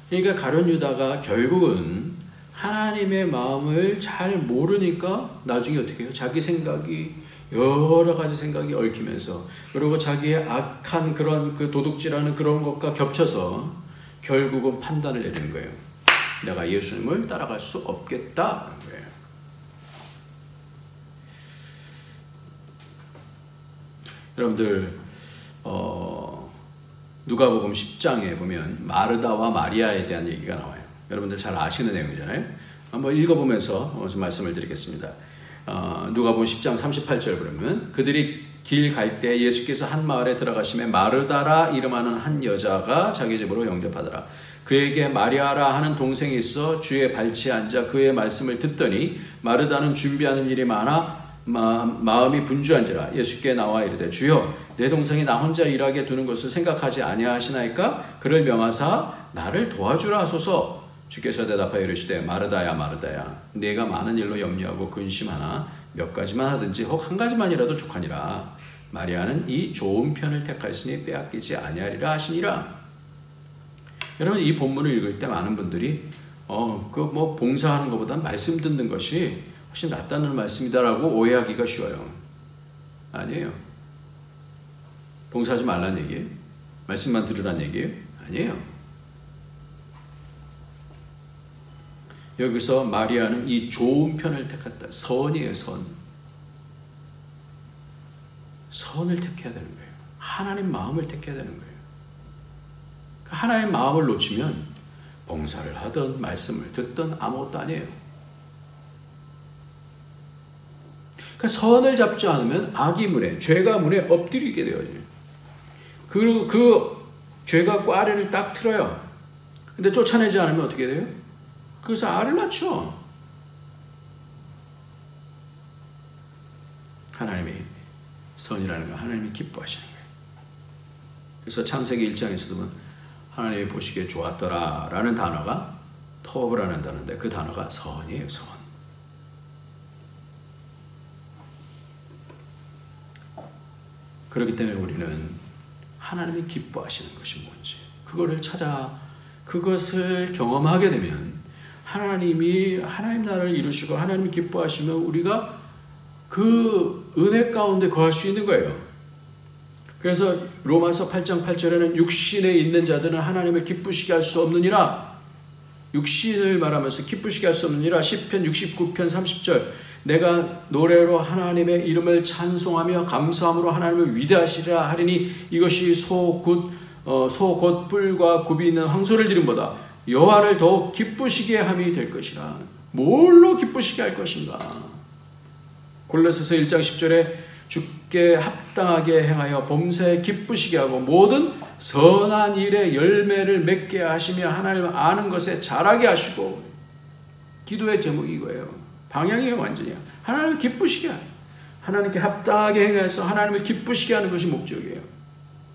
그러니까 가룟 유다가 결국은 하나님의 마음을 잘 모르니까 나중에 어떻게 해요? 자기 생각이 여러 가지 생각이 얽히면서, 그리고 자기의 악한 그런 그 도둑질하는 그런 것과 겹쳐서 결국은 판단을 내리는 거예요. 내가 예수님을 따라갈 수 없겠다는 거예요. 여러분들 누가복음 10장에 보면 마르다와 마리아에 대한 얘기가 나와요. 여러분들 잘 아시는 내용이잖아요. 한번 읽어보면서 좀 말씀을 드리겠습니다. 누가복음 10장 38절 보면 그들이 길 갈 때 예수께서 한 마을에 들어가시매 마르다라 이름하는 한 여자가 자기 집으로 영접하더라. 그에게 마리아라 하는 동생이 있어 주의 발치에 앉아 그의 말씀을 듣더니 마르다는 준비하는 일이 많아 마음이 분주한지라. 예수께 나와 이르되 주여 내 동생이 나 혼자 일하게 두는 것을 생각하지 아니하시나이까? 그를 명하사 나를 도와주라 하소서. 주께서 대답하여 이르시되 마르다야 마르다야 네가 많은 일로 염려하고 근심하나 몇 가지만 하든지 혹 한 가지만이라도 족하니라. 마리아는 이 좋은 편을 택하였으니 빼앗기지 아니하리라 하시니라. 여러분, 이 본문을 읽을 때 많은 분들이 봉사하는 것보다 말씀 듣는 것이 훨씬 낫다는 말씀이다라고 오해하기가 쉬워요. 아니에요. 봉사하지 말라는 얘기예요? 말씀만 들으라는 얘기예요? 아니에요. 여기서 마리아는 이 좋은 편을 택했다. 선이에요, 선. 선을 택해야 되는 거예요. 하나님 마음을 택해야 되는 거예요. 하나님 마음을 놓치면 봉사를 하든 말씀을 듣든 아무것도 아니에요. 그러니까 선을 잡지 않으면 악이 문에, 죄가 문에 엎드리게 되어요. 그리고 그 죄가 꽈리를 딱 틀어요. 근데 쫓아내지 않으면 어떻게 돼요? 그래서 알을 낳죠. 하나님이 선이라는 건 하나님이 기뻐하시는 거예요. 그래서 창세기 1장에서도 하나님이 보시기에 좋았더라 라는 단어가 토업을 안 한다는데 그 단어가 선이에요. 선. 그렇기 때문에 우리는 하나님이 기뻐하시는 것이 뭔지 그거를 찾아 그것을 경험하게 되면 하나님 나라를 이루시고 하나님이 기뻐하시면 우리가 그 은혜 가운데 거할 수 있는 거예요. 그래서 로마서 8장 8절에는 육신에 있는 자들은 하나님을 기쁘시게 할 수 없느니라. 육신을 말하면서 기쁘시게 할 수 없느니라. 시편 69편 30절 내가 노래로 하나님의 이름을 찬송하며 감사함으로 하나님을 위대하시리라 하리니 이것이 소 곧 뿔과 굽이 있는 황소를 드림보다 여호와를 더욱 기쁘시게 함이 될 것이라. 뭘로 기쁘시게 할 것인가? 골로새서 1장 10절에 주께 합당하게 행하여 범사에 기쁘시게 하고 모든 선한 일에 열매를 맺게 하시며 하나님을 아는 것에 자라게 하시고. 기도의 제목이 이거예요. 방향이 완전히 하나님을 기쁘시게 하는, 하나님께 합당하게 행해서 하나님을 기쁘시게 하는 것이 목적이에요.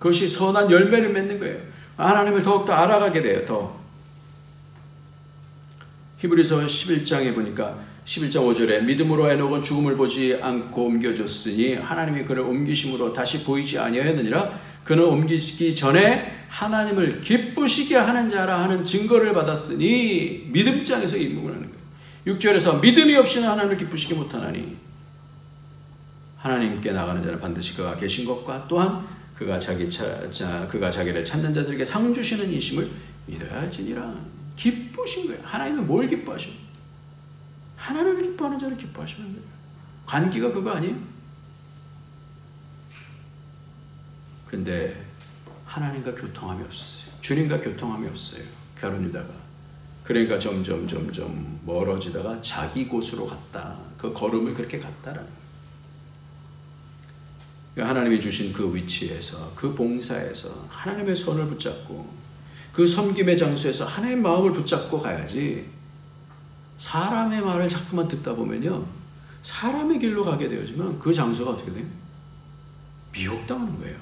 그것이 선한 열매를 맺는 거예요. 하나님을 더욱더 알아가게 돼요. 더 히브리서 11장에 보니까 11장 5절에 믿음으로 에녹은 죽음을 보지 않고 옮겨졌으니 하나님이 그를 옮기심으로 다시 보이지 아니하였느니라. 그는 옮기기 전에 하나님을 기쁘시게 하는 자라 하는 증거를 받았으니 믿음장에서 임무를 하는 거예요. 6절에서 믿음이 없이는 하나님을 기쁘시게 못하나니 하나님께 나가는 자는 반드시 그가 계신 것과 또한 그가 자기를 찾는 자들에게 상 주시는 이심을 믿어야 할지니라. 기쁘신 거예요. 하나님은 뭘 기뻐하셔요? 하나님을 기뻐하는 자를 기뻐하시는 거예요. 관계가 그거 아니에요? 근데 하나님과 교통함이 없었어요. 주님과 교통함이 없어요. 결혼이다가. 그러니까 점점 멀어지다가 자기 곳으로 갔다. 그 걸음을 그렇게 갔다라는 거예요. 하나님이 주신 그 위치에서, 그 봉사에서 하나님의 손을 붙잡고 그 섬김의 장소에서 하나님의 마음을 붙잡고 가야지. 사람의 말을 자꾸만 듣다 보면요, 사람의 길로 가게 되어지면 그 장소가 어떻게 돼요? 미혹당하는 거예요.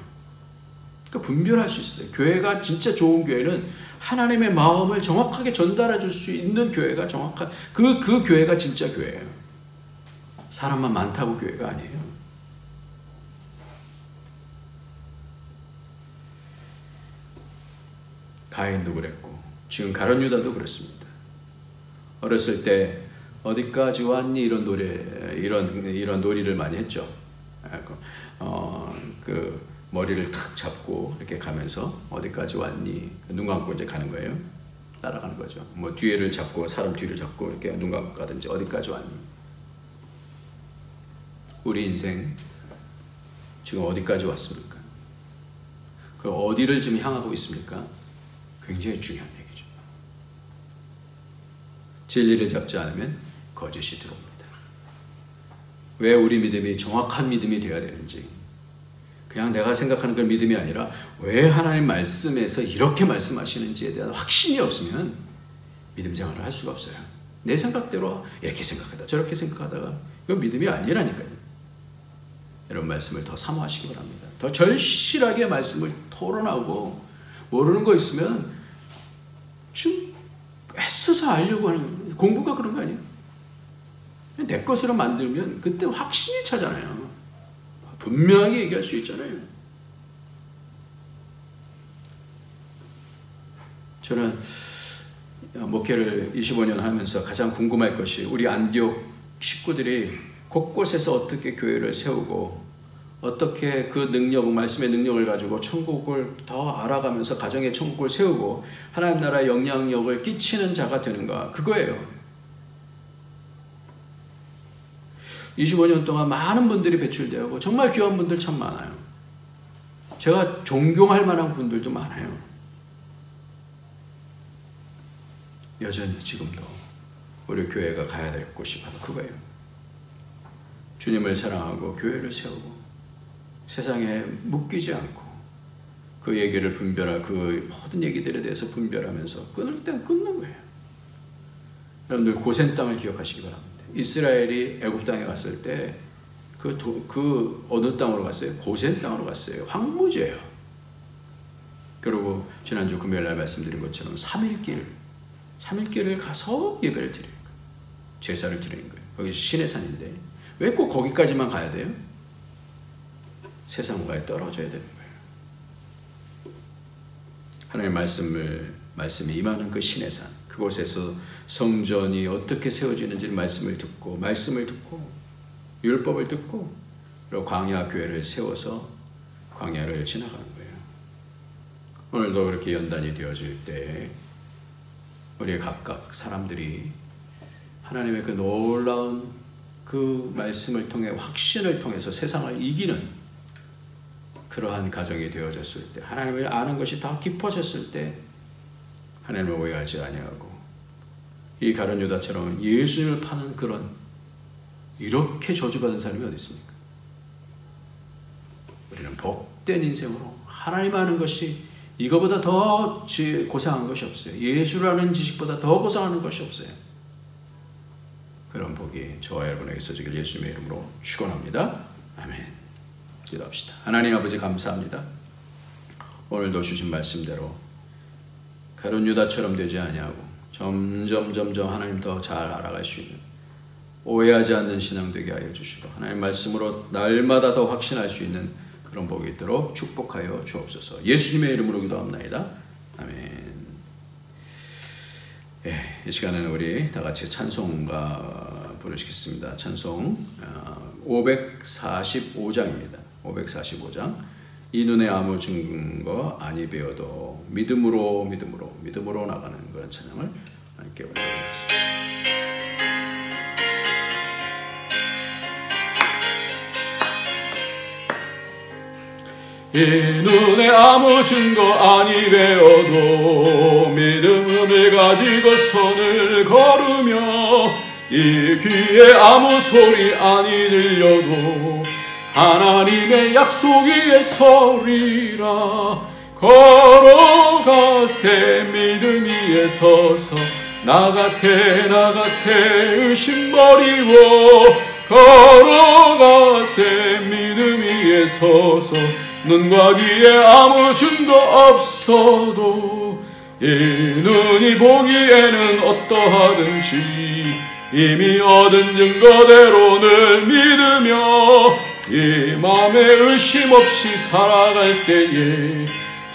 그러니까 분별할 수 있어요. 교회가 진짜 좋은 교회는 하나님의 마음을 정확하게 전달해 줄 수 있는 교회가 정확한 그 교회가 진짜 교회예요. 사람만 많다고 교회가 아니에요. 가인도 그랬고 지금 가룟 유다도 그렇습니다. 어렸을 때 어디까지 왔니 이런 노래 이런 놀이를 많이 했죠. 그 머리를 탁 잡고 이렇게 가면서 어디까지 왔니 눈 감고 이제 가는 거예요. 따라가는 거죠. 뭐 뒤를 잡고 사람 뒤를 잡고 이렇게 눈 감고 가든지 어디까지 왔니. 우리 인생 지금 어디까지 왔습니까? 그럼 어디를 지금 향하고 있습니까? 굉장히 중요한 얘기죠. 진리를 잡지 않으면 거짓이 들어옵니다. 왜 우리 믿음이 정확한 믿음이 되어야 되는지, 그냥 내가 생각하는 그 믿음이 아니라 왜 하나님 말씀에서 이렇게 말씀하시는지에 대한 확신이 없으면 믿음 생활을 할 수가 없어요. 내 생각대로 이렇게 생각하다 저렇게 생각하다가 이건 믿음이 아니라니까요. 여러분 말씀을 더 사모하시기 바랍니다. 더 절실하게 말씀을 토론하고 모르는 거 있으면 좀 애써서 알려고 하는 공부가 그런 거 아니에요? 내 것으로 만들면 그때 확신이 차잖아요. 분명하게 얘기할 수 있잖아요. 저는 목회를 25년 하면서 가장 궁금할 것이 우리 안디옥 식구들이 곳곳에서 어떻게 교회를 세우고 어떻게 그 능력, 말씀의 능력을 가지고 천국을 더 알아가면서 가정의 천국을 세우고 하나님 나라의 영향력을 끼치는 자가 되는가, 그거예요. 25년 동안 많은 분들이 배출되고 정말 귀한 분들 참 많아요. 제가 존경할 만한 분들도 많아요. 여전히 지금도 우리 교회가 가야 될 곳이 바로 그거예요. 주님을 사랑하고 교회를 세우고 세상에 묶이지 않고 그 얘기를 그 모든 얘기들에 대해서 분별하면서 끊을 땐 끊는 거예요. 여러분들 고센 땅을 기억하시기 바랍니다. 이스라엘이 애굽 땅에 갔을 때 그 어느 땅으로 갔어요? 고센 땅으로 갔어요. 황무지예요. 그리고 지난주 금요일 날 말씀드린 것처럼 3일 길 3일길을 가서 예배를 드리는 거예요. 제사를 드리는 거예요. 거기 신의 산인데 왜 꼭 거기까지만 가야 돼요? 세상과에 떨어져야 되는 거예요. 하나님의 말씀이 임하는 그 신의 산, 그곳에서 성전이 어떻게 세워지는지 말씀을 듣고 율법을 듣고 그리고 광야 교회를 세워서 광야를 지나가는 거예요. 오늘도 그렇게 연단이 되어질 때 우리 각각 사람들이 하나님의 그 놀라운 그 말씀을 통해 확신을 통해서 세상을 이기는 그러한 가정이 되어졌을 때, 하나님을 아는 것이 더 깊어졌을 때 하나님을 오해하지 아니하고 이 가룟 유다처럼 예수님을 파는 그런 이렇게 저주받은 사람이 어디 있습니까? 우리는 복된 인생으로 하나님 아는 것이 이거보다 더 고상한 것이 없어요. 예수라는 지식보다 더 고상한 것이 없어요. 그런 복이 저와 여러분에게 있어지길 예수님의 이름으로 축원합니다. 아멘. 기도합시다. 하나님 아버지 감사합니다. 오늘도 주신 말씀대로 가룟 유다처럼 되지 아니하고 점점 하나님 더 잘 알아갈 수 있는 오해하지 않는 신앙 되게 하여 주시고 하나님 말씀으로 날마다 더 확신할 수 있는 그런 복이 있도록 축복하여 주옵소서. 예수님의 이름으로 기도합나이다. 아멘. 이 시간에는 우리 다 같이 찬송가 부르시겠습니다. 찬송 545장입니다. 545장. 이 눈에 아무 증거 아니 배워도 믿음으로 나가는 그런 찬양을 함께 올려드리겠습니다. 이 눈에 아무 증거 아니 배워도 믿음을 가지고 손을 걸으며 이 귀에 아무 소리 아니 들려도 하나님의 약속 위에 서리라. 걸어가세 믿음 위에 서서 나가세 의심 버리고 걸어가세 믿음 위에 서서 눈과 귀에 아무 증거 없어도 이 눈이 보기에는 어떠하든지 이미 얻은 증거대로 늘 믿으며 이 맘에 의심 없이 살아갈 때에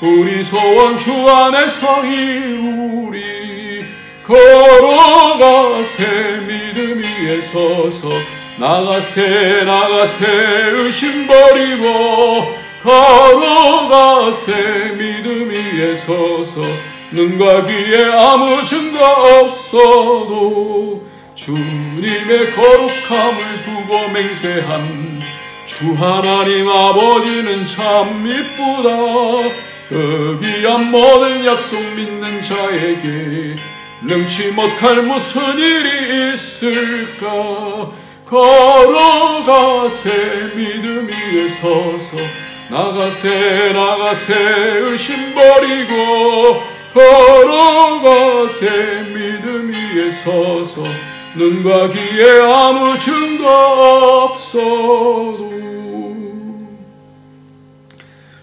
우리 소원 주 안에서 이루리. 걸어가세 믿음 위에 서서 나가세 의심 버리고 걸어가세 믿음 위에 서서 눈과 귀에 아무 증거 없어도 주님의 거룩함을 두고 맹세한 주 하나님 아버지는 참 이쁘다. 그 귀한 모든 약속 믿는 자에게 능치 못할 무슨 일이 있을까. 걸어가세 믿음 위에 서서 나가세 의심 버리고 걸어가세 믿음 위에 서서 눈과 귀에 아무 증거 없어도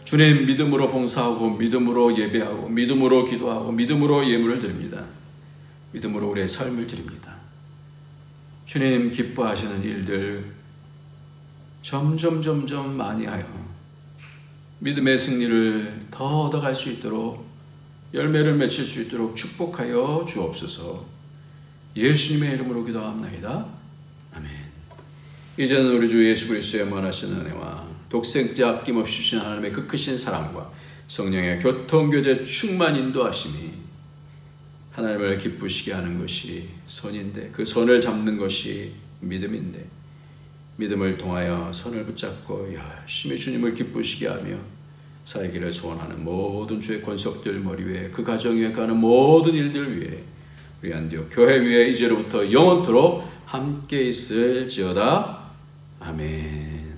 주님 믿음으로 봉사하고 믿음으로 예배하고 믿음으로 기도하고 믿음으로 예물을 드립니다. 믿음으로 우리의 삶을 드립니다. 주님 기뻐하시는 일들 점점 많이 하여 믿음의 승리를 더 얻어갈 수 있도록 열매를 맺힐 수 있도록 축복하여 주옵소서. 예수님의 이름으로 기도합나이다. 아멘. 이제는 우리 주 예수 그리스도의 무한하신 은혜와 독생자 아낌없이 주신 하나님의 그 크신 사랑과 성령의 교통교제 충만 인도하심이 하나님을 기쁘시게 하는 것이 선인데 그 선을 잡는 것이 믿음인데 믿음을 통하여 선을 붙잡고 열심히 주님을 기쁘시게 하며 살기를 소원하는 모든 주의 권속들 머리 위에 그 가정 위에 가는 모든 일들 위에 우리 안디옥 교회 위에 이제로부터 영원토록 함께 있을지어다. 아멘.